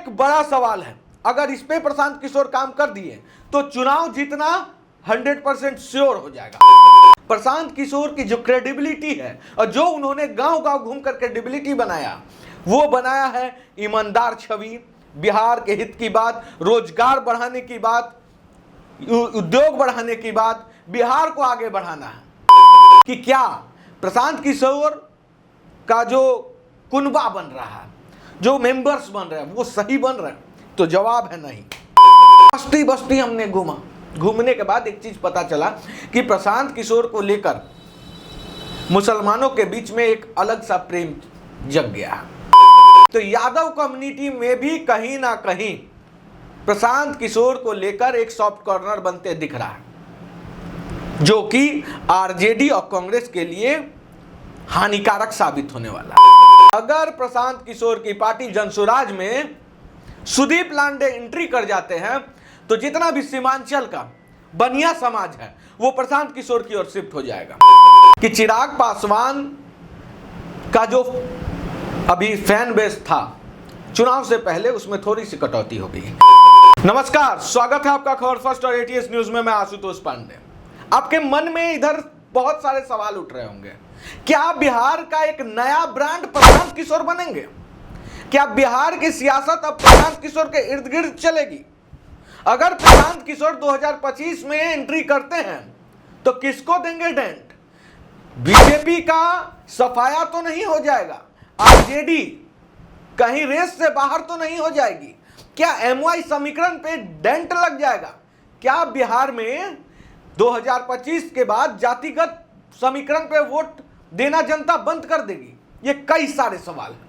एक बड़ा सवाल है, अगर इस पे प्रशांत किशोर काम कर दिए तो चुनाव जीतना 100% श्योर हो जाएगा। प्रशांत किशोर की जो क्रेडिबिलिटी है और जो उन्होंने गांव गांव घूमकर क्रेडिबिलिटी बनाया, वो बनाया है ईमानदार छवि, बिहार के हित की बात, रोजगार बढ़ाने की बात, उद्योग बढ़ाने की बात, बिहार को आगे बढ़ाना है। कि क्या प्रशांत किशोर का जो कुनबा बन रहा है, जो मेंबर्स बन रहे हैं, वो सही बन रहे हैं? तो जवाब है नहीं। बस्ती बस्ती हमने घूमा, घूमने के बाद एक चीज पता चला कि प्रशांत किशोर को लेकर मुसलमानों के बीच में एक अलग सा प्रेम जग गया। तो यादव कम्युनिटी में भी कहीं ना कहीं प्रशांत किशोर को लेकर एक सॉफ्ट कॉर्नर बनते दिख रहा है, जो कि आरजेडी और कांग्रेस के लिए हानिकारक साबित होने वाला है। अगर प्रशांत किशोर की पार्टी जनसुराज में सुदीप लांडे एंट्री कर जाते हैं तो जितना भी सीमांचल का बनिया समाज है वो प्रशांत किशोर की ओर शिफ्ट हो जाएगा। कि चिराग पासवान का जो अभी फैन बेस था चुनाव से पहले, उसमें थोड़ी सी कटौती हो गई। नमस्कार, स्वागत है आपका खबर फर्स्ट और एटीएस न्यूज में। मैं आशुतोष पांडे। आपके मन में इधर बहुत सारे सवाल उठ रहे होंगे, क्या बिहार का एक नया ब्रांड प्रशांत किशोर बनेंगे? क्या बिहार की सियासत अब प्रशांत किशोर के इर्द गिर्द चलेगी? अगर प्रशांत किशोर 2025 में एंट्री करते हैं तो किसको देंगे डेंट? बीजेपी का सफाया तो नहीं हो जाएगा? आरजेडी कहीं रेस से बाहर तो नहीं हो जाएगी? क्या एमवाई समीकरण पे डेंट लग जाएगा? क्या बिहार में 2025 के बाद जातिगत समीकरण पे वोट देना जनता बंद कर देगी? ये कई सारे सवाल हैं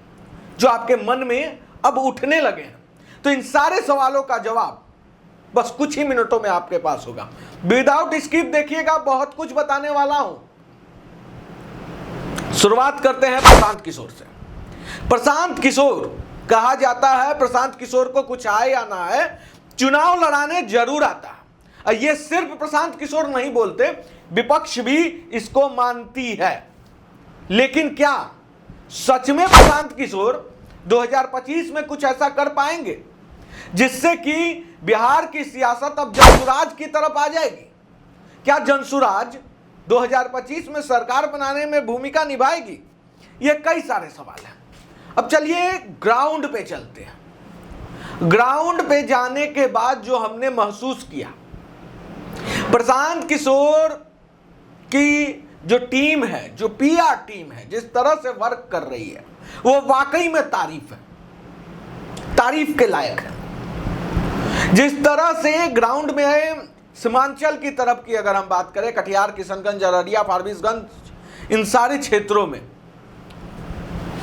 जो आपके मन में अब उठने लगे हैं। तो इन सारे सवालों का जवाब बस कुछ ही मिनटों में आपके पास होगा। विदाउट स्किप देखिएगा, बहुत कुछ बताने वाला हूं। शुरुआत करते हैं प्रशांत किशोर से। प्रशांत किशोर, कहा जाता है प्रशांत किशोर को कुछ आए या ना आए, चुनाव लड़ाने जरूर आता है। ये सिर्फ प्रशांत किशोर नहीं बोलते, विपक्ष भी इसको मानती है। लेकिन क्या सच में प्रशांत किशोर 2025 में कुछ ऐसा कर पाएंगे जिससे कि बिहार की सियासत अब जनसुराज की तरफ आ जाएगी? क्या जनसुराज 2025 में सरकार बनाने में भूमिका निभाएगी? ये कई सारे सवाल हैं। अब चलिए ग्राउंड पे चलते हैं। ग्राउंड पे जाने के बाद जो हमने महसूस किया, प्रशांत किशोर की जो टीम है, जो पीआर टीम है, जिस तरह से वर्क कर रही है, वो वाकई में तारीफ के लायक है। जिस तरह से ग्राउंड में सीमांचल की तरफ की अगर हम बात करें, कटिहार, किशनगंज, अररिया, फारबिसगंज, इन सारे क्षेत्रों में,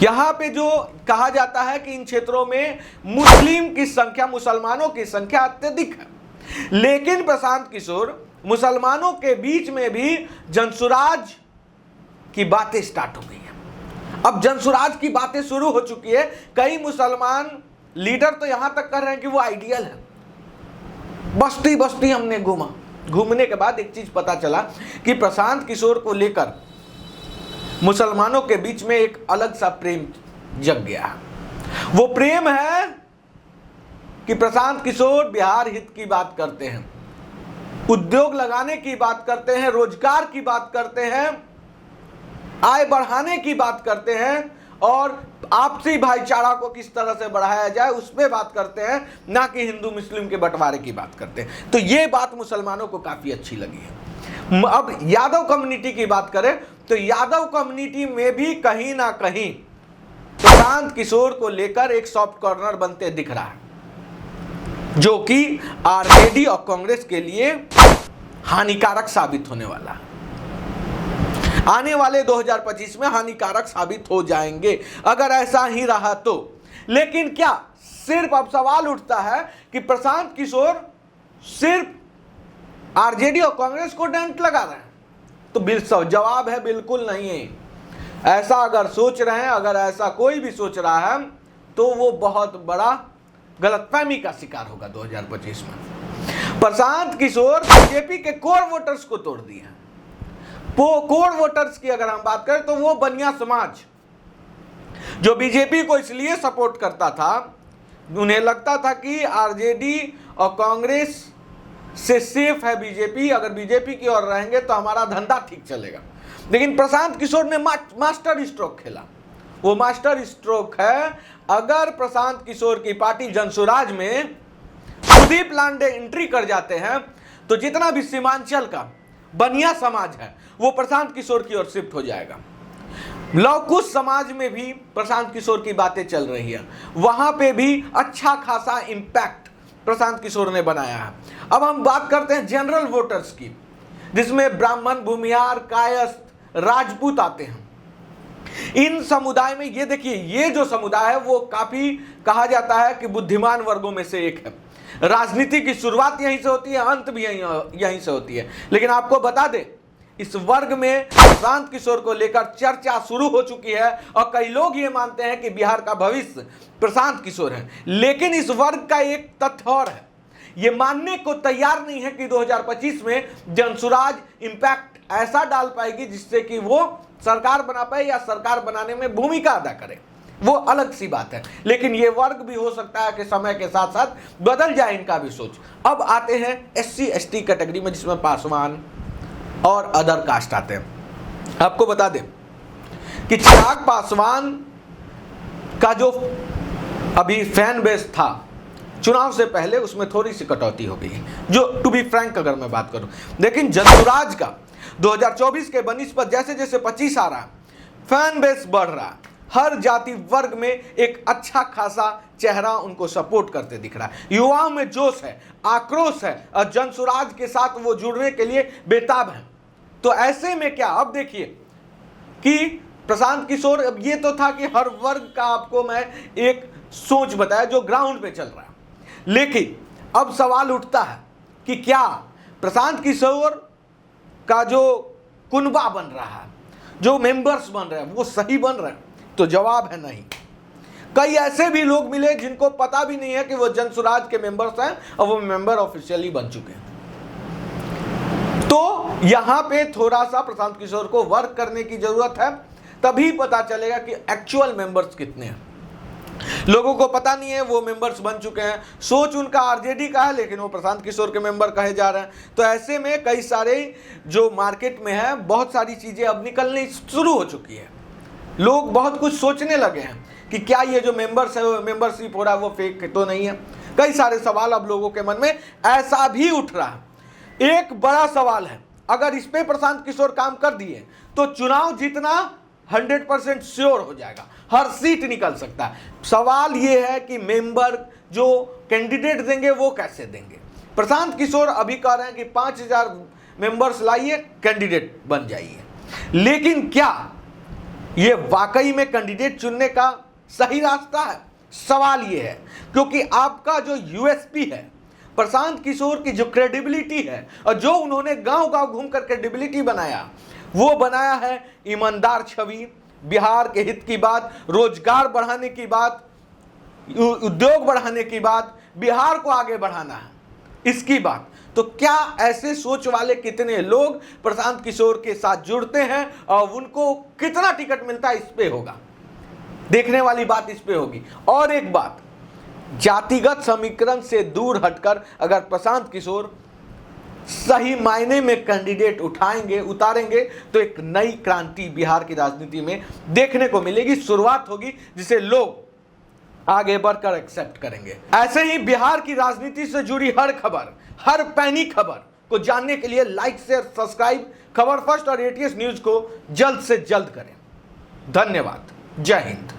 यहां पे जो कहा जाता है कि इन क्षेत्रों में मुस्लिम की संख्या, मुसलमानों की संख्या अत्यधिक है। लेकिन प्रशांत किशोर मुसलमानों के बीच में भी जनसुराज की बातें स्टार्ट हो गई है। अब जनसुराज की बातें शुरू हो चुकी है। कई मुसलमान लीडर तो यहां तक कर रहे हैं कि वो आइडियल है। बस्ती बस्ती हमने घूमा, घूमने के बाद एक चीज पता चला कि प्रशांत किशोर को लेकर मुसलमानों के बीच में एक अलग सा प्रेम जग गया है। वो प्रेम है कि प्रशांत किशोर बिहार हित की बात करते हैं, उद्योग लगाने की बात करते हैं, रोजगार की बात करते हैं, आय बढ़ाने की बात करते हैं, और आपसी भाईचारा को किस तरह से बढ़ाया जाए उस पर बात करते हैं, ना कि हिंदू मुस्लिम के बंटवारे की बात करते हैं। तो ये बात मुसलमानों को काफी अच्छी लगी है। अब यादव कम्युनिटी की बात करें तो यादव कम्युनिटी में भी कहीं ना कहीं प्रशांत किशोर को लेकर एक सॉफ्ट कॉर्नर बनते दिख रहा है, जो कि आरजेडी और कांग्रेस के लिए हानिकारक साबित होने वाला है। आने वाले 2025 में हानिकारक साबित हो जाएंगे अगर ऐसा ही रहा तो। लेकिन क्या सिर्फ अब सवाल उठता है कि प्रशांत किशोर सिर्फ आरजेडी और कांग्रेस को डेंट लगा रहे हैं? तो जवाब है बिल्कुल नहीं है। ऐसा अगर सोच रहे हैं, अगर ऐसा कोई भी सोच रहा है, तो वो बहुत बड़ा गलतफहमी का शिकार होगा 2025 में। प्रशांत किशोर बीजेपी के कोर वोटर्स को तोड़ दिए हैं। कोर वोटर्स की अगर हम बात करें तो वो बनिया समाज जो बीजेपी को इसलिए सपोर्ट करता था, उन्हें लगता था कि आरजेडी और कांग्रेस से सेफ है बीजेपी, अगर बीजेपी की ओर रहेंगे तो हमारा धंधा ठीक चलेगा। लेकिन प्रशांत किशोर ने मास्टर स्ट्रोक खेला। वो मास्टर स्ट्रोक है, अगर प्रशांत किशोर की पार्टी जनसुराज में सुदीप लांडे एंट्री कर जाते हैं तो जितना भी सीमांचल का बनिया समाज है वो प्रशांत किशोर की ओर शिफ्ट हो जाएगा। लवकुश समाज में भी प्रशांत किशोर की बातें चल रही है, वहां पे भी अच्छा खासा इंपैक्ट प्रशांत किशोर ने बनाया है। अब हम बात करते हैं जनरल वोटर्स की, जिसमें ब्राह्मण, भूमिहार, कायस्थ, राजपूत आते हैं। इन समुदाय में ये देखिए, ये जो समुदाय है वो काफी कहा जाता है कि बुद्धिमान वर्गों में से एक है। राजनीति की शुरुआत यहीं से होती है, अंत भी यहीं से होती है। लेकिन आपको बता दें, इस वर्ग में प्रशांत किशोर को लेकर चर्चा शुरू हो चुकी है और कई लोग ये मानते हैं कि बिहार का भविष्य प्रशांत किशोर है। लेकिन इस वर्ग का एक तथ्य और है, ये मानने को तैयार नहीं है कि 2025 में जनसुराज इंपैक्ट ऐसा डाल पाएगी जिससे कि वो सरकार बना पाए या सरकार बनाने में भूमिका अदा करे, वो अलग सी बात है। लेकिन ये वर्ग भी हो सकता है कि समय के साथ साथ बदल जाए इनका भी सोच। अब आते हैं SC ST कैटेगरी में, जिसमें पासवान और अदर कास्ट आते हैं। आपको बता दें कि चिराग पासवान का जो अभी फैन बेस था चुनाव से पहले, उसमें थोड़ी सी कटौती हो गई है, जो टू बी फ्रैंक अगर मैं बात करूं। लेकिन जनसुराज का 2024 के बनिस्पत जैसे जैसे 25 आ रहा, फैन बेस बढ़ रहा, हर जाति वर्ग में एक अच्छा खासा चेहरा उनको सपोर्ट करते दिख रहा है। युवाओं में जोश है, आक्रोश है और जनसुराज के साथ वो जुड़ने के लिए बेताब है। तो ऐसे में क्या, अब देखिए कि प्रशांत किशोर, अब ये तो था कि हर वर्ग का आपको मैं एक सोच बताया जो ग्राउंड पे चल रहा है। लेकिन अब सवाल उठता है कि क्या प्रशांत किशोर का जो कुनबा बन रहा है, जो मेंबर्स बन रहे हैं, वो सही बन रहे हैं? तो जवाब है नहीं। कई ऐसे भी लोग मिले जिनको पता भी नहीं है कि वो जनसुराज के मेंबर्स हैं और वो मेंबर ऑफिशियली बन चुके हैं। तो यहां पे थोड़ा सा प्रशांत किशोर को वर्क करने की जरूरत है, तभी पता चलेगा कि एक्चुअल मेंबर्स कितने हैं। लोगों को पता नहीं है, वो मेंबर्स बन चुके हैं, सोच उनका आरजेडी का है लेकिन वो प्रशांत किशोर के मेंबर कहे जा रहे हैं। तो ऐसे में कई सारे जो मार्केट में है, बहुत सारी चीजें अब निकलनी शुरू हो चुकी है। लोग बहुत कुछ सोचने लगे हैं कि क्या ये जो मेंबर्स है, मेंबरशिप हो रहा है, वो फेक तो नहीं है। कई सारे सवाल अब लोगों के मन में ऐसा भी उठ रहा है। एक बड़ा सवाल है, अगर इस पे प्रशांत किशोर काम कर दिए तो चुनाव जीतना 100% श्योर हो जाएगा, हर सीट निकल सकता है। सवाल ये है कि मेंबर जो कैंडिडेट देंगे वो कैसे देंगे। प्रशांत किशोर अभी कह रहे हैं कि 5000 मेंबर्स लाइए, कैंडिडेट बन जाइए। लेकिन क्या ये वाकई में कैंडिडेट चुनने का सही रास्ता है? सवाल ये है, क्योंकि आपका जो यूएसपी है, प्रशांत किशोर की जो क्रेडिबिलिटी है और जो उन्होंने गांव-गांव घूमकर क्रेडिबिलिटी बनाया, वो बनाया है ईमानदार छवि, बिहार के हित की बात, रोजगार बढ़ाने की बात, उद्योग बढ़ाने की बात, बिहार को आगे बढ़ाना है, इसकी बात। तो क्या ऐसे सोच वाले कितने लोग प्रशांत किशोर के साथ जुड़ते हैं और उनको कितना टिकट मिलता है, इस पे होगा, देखने वाली बात इस पे होगी। और एक बात, जातिगत समीकरण से दूर हटकर अगर प्रशांत किशोर सही मायने में कैंडिडेट उतारेंगे तो एक नई क्रांति बिहार की राजनीति में देखने को मिलेगी, शुरुआत होगी, जिसे लोग आगे बढ़कर एक्सेप्ट करेंगे। ऐसे ही बिहार की राजनीति से जुड़ी हर खबर, हर पैनी खबर को जानने के लिए लाइक, शेयर, सब्सक्राइब खबर फर्स्ट और ATS न्यूज को जल्द से जल्द करें। धन्यवाद। जय हिंद।